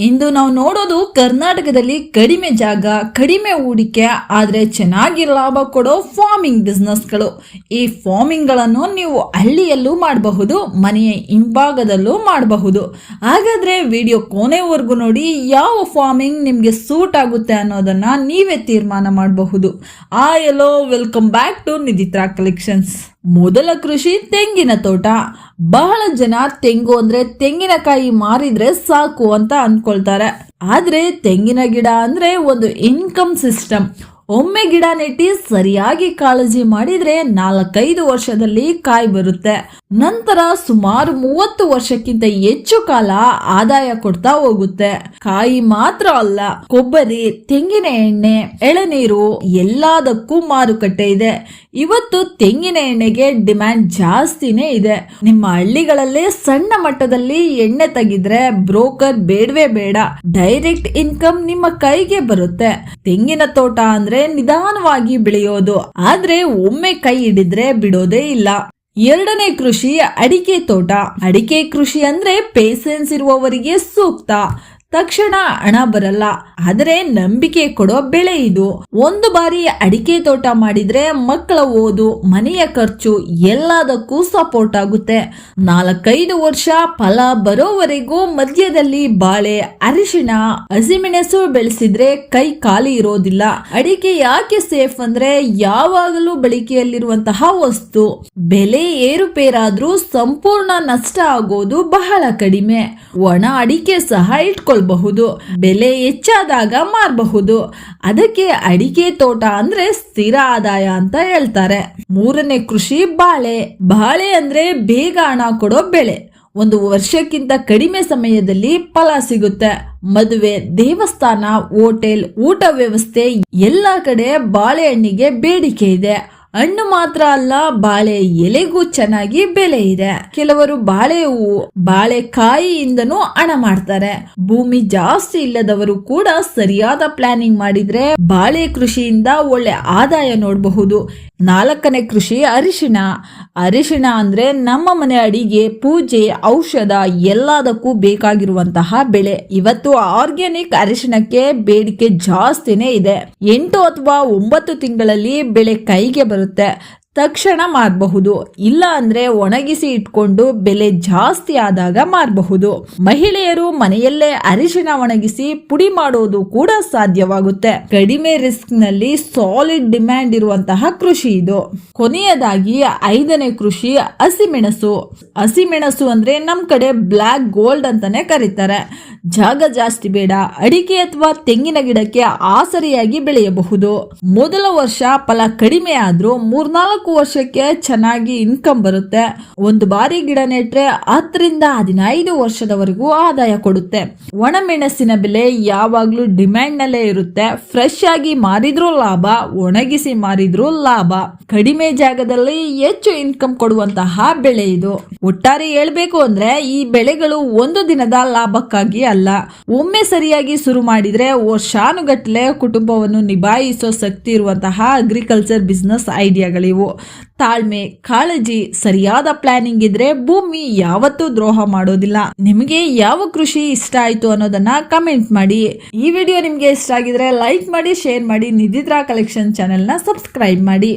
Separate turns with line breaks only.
ಇಂದು ನಾವು ನೋಡೋದು ಕರ್ನಾಟಕದಲ್ಲಿ ಕಡಿಮೆ ಜಾಗ, ಕಡಿಮೆ ಹೂಡಿಕೆ ಆದ್ರೆ ಚೆನ್ನಾಗಿ ಲಾಭ ಕೊಡೋ ಫಾರ್ಮಿಂಗ್ ಬಿಸ್ನೆಸ್ಗಳು. ಈ ಫಾರ್ಮಿಂಗ್ ಗಳನ್ನು ನೀವು ಹಳ್ಳಿಯಲ್ಲೂ ಮಾಡಬಹುದು, ಮನೆಯ ಹಿಂಭಾಗದಲ್ಲೂ ಮಾಡಬಹುದು. ಹಾಗಾದ್ರೆ ವಿಡಿಯೋ ಕೊನೆವರೆಗೂ ನೋಡಿ, ಯಾವ ಫಾರ್ಮಿಂಗ್ ನಿಮ್ಗೆ ಸೂಟ್ ಆಗುತ್ತೆ ಅನ್ನೋದನ್ನ ನೀವೇ ತೀರ್ಮಾನ ಮಾಡಬಹುದು. ಎಲ್ಲೋ ವೆಲ್ಕಮ್ ಬ್ಯಾಕ್ ಟು ನಿಧಿತ್ರಾ ಕಲೆಕ್ಷನ್ಸ್. ಮೊದಲ ಕೃಷಿ ತೆಂಗಿನ ತೋಟ. ಬಹಳ ಜನ ತೆಂಗು ಅಂದ್ರೆ ತೆಂಗಿನಕಾಯಿ ಮಾರಿದ್ರೆ ಸಾಕು ಅಂತ ಅನ್ಕೊಳ್ತಾರೆ. ಆದ್ರೆ ತೆಂಗಿನ ಗಿಡ ಅಂದ್ರೆ ಒಂದು ಇನ್ಕಮ್ ಸಿಸ್ಟಮ್. ಒಮ್ಮೆ ಗಿಡ ನೆಟ್ಟಿ ಸರಿಯಾಗಿ ಕಾಳಜಿ ಮಾಡಿದ್ರೆ 4-5 ವರ್ಷದಲ್ಲಿ ಕಾಯಿ ಬರುತ್ತೆ. ನಂತರ ಸುಮಾರು 30 ವರ್ಷಕ್ಕಿಂತ ಹೆಚ್ಚು ಕಾಲ ಆದಾಯ ಕೊಡ್ತಾ ಹೋಗುತ್ತೆ. ಕಾಯಿ ಮಾತ್ರ ಅಲ್ಲ, ಕೊಬ್ಬರಿ, ತೆಂಗಿನ ಎಣ್ಣೆ, ಎಳನೀರು ಎಲ್ಲದಕ್ಕೂ ಮಾರುಕಟ್ಟೆ ಇದೆ. ಇವತ್ತು ತೆಂಗಿನ ಎಣ್ಣೆಗೆ ಡಿಮ್ಯಾಂಡ್ ಜಾಸ್ತಿನೇ ಇದೆ. ನಿಮ್ಮ ಹಳ್ಳಿಗಳಲ್ಲೇ ಸಣ್ಣ ಮಟ್ಟದಲ್ಲಿ ಎಣ್ಣೆ ತೆಗಿದ್ರೆ ಬ್ರೋಕರ್ ಬೇಡವೇ ಬೇಡ, ಡೈರೆಕ್ಟ್ ಇನ್ಕಮ್ ನಿಮ್ಮ ಕೈಗೆ ಬರುತ್ತೆ. ತೆಂಗಿನ ತೋಟ ಅಂದ್ರೆ ನಿಧಾನವಾಗಿ ಬೆಳೆಯೋದು, ಆದ್ರೆ ಒಮ್ಮೆ ಕೈ ಹಿಡಿದ್ರೆ ಬಿಡೋದೇ ಇಲ್ಲ. ಎರಡನೇ ಕೃಷಿ ಅಡಿಕೆ ತೋಟ. ಅಡಿಕೆ ಕೃಷಿ ಅಂದ್ರೆ ಪೇಷನ್ಸ್ ಇರುವವರಿಗೆ ಸೂಕ್ತ. ತಕ್ಷಣ ಹಣ ಬರಲ್ಲ, ಆದರೆ ನಂಬಿಕೆ ಕೊಡೋ ಬೆಳೆ ಇದು. ಒಂದು ಬಾರಿ ಅಡಿಕೆ ತೋಟ ಮಾಡಿದ್ರೆ ಮಕ್ಕಳ ಓದು, ಮನೆಯ ಖರ್ಚು ಎಲ್ಲದಕ್ಕೂ ಸಪೋರ್ಟ್ ಆಗುತ್ತೆ. 4-5 ವರ್ಷ ಫಲ ಬರೋವರೆಗೂ ಮಧ್ಯದಲ್ಲಿ ಬಾಳೆ, ಅರಿಶಿಣ, ಹಸಿಮೆಣಸು ಬೆಳೆಸಿದ್ರೆ ಕೈ ಖಾಲಿ ಇರೋದಿಲ್ಲ. ಅಡಿಕೆ ಯಾಕೆ ಸೇಫ್ ಅಂದ್ರೆ ಯಾವಾಗಲೂ ಬಳಕೆಯಲ್ಲಿರುವಂತಹ ವಸ್ತು. ಬೆಲೆ ಏರುಪೇರಾದ್ರೂ ಸಂಪೂರ್ಣ ನಷ್ಟ ಆಗೋದು ಬಹಳ ಕಡಿಮೆ. ಒಣ ಅಡಿಕೆ ಸಹ ಇಟ್ಕೊಳ್ಬಹುದು, ಬೆಲೆ ಹೆಚ್ಚಾದಾಗ ಮಾರಬಹುದು. ಅದಕ್ಕೆ ಅಡಿಕೆ ತೋಟ ಅಂದ್ರೆ ಸ್ಥಿರ ಆದಾಯ ಅಂತ ಹೇಳ್ತಾರೆ. ಮೂರನೇ ಕೃಷಿ ಬಾಳೆ. ಬಾಳೆ ಅಂದ್ರೆ ಬೇಗ ಹಣ ಕೊಡೋ ಬೆಳೆ. 1 ವರ್ಷಕ್ಕಿಂತ ಕಡಿಮೆ ಸಮಯದಲ್ಲಿ ಫಲ ಸಿಗುತ್ತೆ. ಮದುವೆ, ದೇವಸ್ಥಾನ, ಹೋಟೆಲ್, ಊಟ ವ್ಯವಸ್ಥೆ ಎಲ್ಲ ಕಡೆ ಬಾಳೆಹಣ್ಣಿಗೆ ಬೇಡಿಕೆ ಇದೆ. ಹಣ್ಣು ಮಾತ್ರ ಅಲ್ಲ, ಬಾಳೆ ಎಲೆಗೂ ಚೆನ್ನಾಗಿ ಬೆಲೆ ಇದೆ. ಕೆಲವರು ಬಾಳೆ ಹೂವು, ಬಾಳೆಕಾಯಿಯಿಂದನೂ ಹಣ ಮಾಡ್ತಾರೆ. ಭೂಮಿ ಜಾಸ್ತಿ ಇಲ್ಲದವರು ಕೂಡ ಸರಿಯಾದ ಪ್ಲಾನಿಂಗ್ ಮಾಡಿದ್ರೆ ಬಾಳೆ ಕೃಷಿಯಿಂದ ಒಳ್ಳೆ ಆದಾಯ ನೋಡಬಹುದು. 4ನೇ ಕೃಷಿ ಅರಿಶಿಣ. ಅರಿಶಿಣ ಅಂದ್ರೆ ನಮ್ಮ ಮನೆ ಅಡಿಗೆ, ಪೂಜೆ, ಔಷಧ ಎಲ್ಲದಕ್ಕೂ ಬೇಕಾಗಿರುವಂತಹ ಬೆಳೆ. ಇವತ್ತು ಆರ್ಗ್ಯಾನಿಕ್ ಅರಿಶಿಣಕ್ಕೆ ಬೇಡಿಕೆ ಜಾಸ್ತಿನೇ ಇದೆ. 8 ಅಥವಾ 9 ತಿಂಗಳಲ್ಲಿ ಬೆಳೆ ಕೈಗೆ ಬರುತ್ತೆ. ತಕ್ಷಣ ಮಾರಬಹುದು, ಇಲ್ಲ ಅಂದ್ರೆ ಒಣಗಿಸಿ ಇಟ್ಕೊಂಡು ಬೆಲೆ ಜಾಸ್ತಿ ಆದಾಗ ಮಾರಬಹುದು. ಮಹಿಳೆಯರು ಮನೆಯಲ್ಲೇ ಅರಿಶಿಣ ಒಣಗಿಸಿ ಪುಡಿ ಮಾಡೋದು ಕೂಡ ಸಾಧ್ಯವಾಗುತ್ತೆ. ಕಡಿಮೆ ರಿಸ್ಕ್ ನಲ್ಲಿ ಸಾಲಿಡ್ ಡಿಮ್ಯಾಂಡ್ ಇರುವಂತಹ ಕೃಷಿ ಇದು. ಕೊನೆಯದಾಗಿ 5ನೇ ಕೃಷಿ ಹಸಿಮೆಣಸು. ಹಸಿಮೆಣಸು ಅಂದ್ರೆ ನಮ್ ಕಡೆ ಬ್ಲಾಕ್ ಗೋಲ್ಡ್ ಅಂತಾನೆ ಕರೀತಾರೆ. ಜಾಗ ಜಾಸ್ತಿ ಬೇಡ, ಅಡಿಕೆ ಅಥವಾ ತೆಂಗಿನ ಗಿಡಕ್ಕೆ ಆಸರಿಯಾಗಿ ಬೆಳೆಯಬಹುದು. ಮೊದಲ ವರ್ಷ ಫಲ ಕಡಿಮೆ ಆದ್ರೂ 3-4 ವರ್ಷಕ್ಕೆ ಚೆನ್ನಾಗಿ ಇನ್ಕಮ್ ಬರುತ್ತೆ. ಒಂದು ಬಾರಿ ಗಿಡ ನೆಟ್ರೆ 10ರಿಂದ 15 ವರ್ಷದವರೆಗೂ ಆದಾಯ ಕೊಡುತ್ತೆ. ಒಣಮೆಣಸಿನ ಬೆಲೆ ಯಾವಾಗ್ಲೂ ಡಿಮ್ಯಾಂಡ್ ನಲ್ಲೇ ಇರುತ್ತೆ. ಫ್ರೆಶ್ ಆಗಿ ಮಾರಿದ್ರೂ ಲಾಭ, ಒಣಗಿಸಿ ಮಾರಿದ್ರೂ ಲಾಭ. ಕಡಿಮೆ ಜಾಗದಲ್ಲಿ ಹೆಚ್ಚು ಇನ್ಕಮ್ ಕೊಡುವಂತಹ ಬೆಳೆ ಇದು. ಒಟ್ಟಾರೆ ಹೇಳ್ಬೇಕು ಅಂದ್ರೆ ಈ ಬೆಳೆಗಳು ಒಂದು ದಿನದ ಲಾಭಕ್ಕಾಗಿ ಅಲ್ಲ, ಒಮ್ಮೆ ಸರಿಯಾಗಿ ಶುರು ಮಾಡಿದ್ರೆ ವರ್ಷಾನುಗಟ್ಟಲೆ ಕುಟುಂಬವನ್ನು ನಿಭಾಯಿಸೋ ಶಕ್ತಿ ಇರುವಂತಹ ಅಗ್ರಿಕಲ್ಚರ್ ಬಿಸ್ನೆಸ್ ಐಡಿಯಾಗಳಿವು. ತಾಳ್ಮೆ, ಕಾಳಜಿ, ಸರಿಯಾದ ಪ್ಲಾನಿಂಗ್ ಇದ್ರೆ ಭೂಮಿ ಯಾವತ್ತೂ ದ್ರೋಹ ಮಾಡೋದಿಲ್ಲ. ನಿಮಗೆ ಯಾವ ಕೃಷಿ ಇಷ್ಟ ಆಯ್ತು ಅನ್ನೋದನ್ನ ಕಮೆಂಟ್ ಮಾಡಿ. ಈ ವಿಡಿಯೋ ನಿಮ್ಗೆ ಇಷ್ಟ ಆಗಿದ್ರೆ ಲೈಕ್ ಮಾಡಿ, ಶೇರ್ ಮಾಡಿ, ನಿಧಿತ್ರಾ ಕಲೆಕ್ಷನ್ ಚಾನೆಲ್ ನ ಸಬ್ಸ್ಕ್ರೈಬ್ ಮಾಡಿ.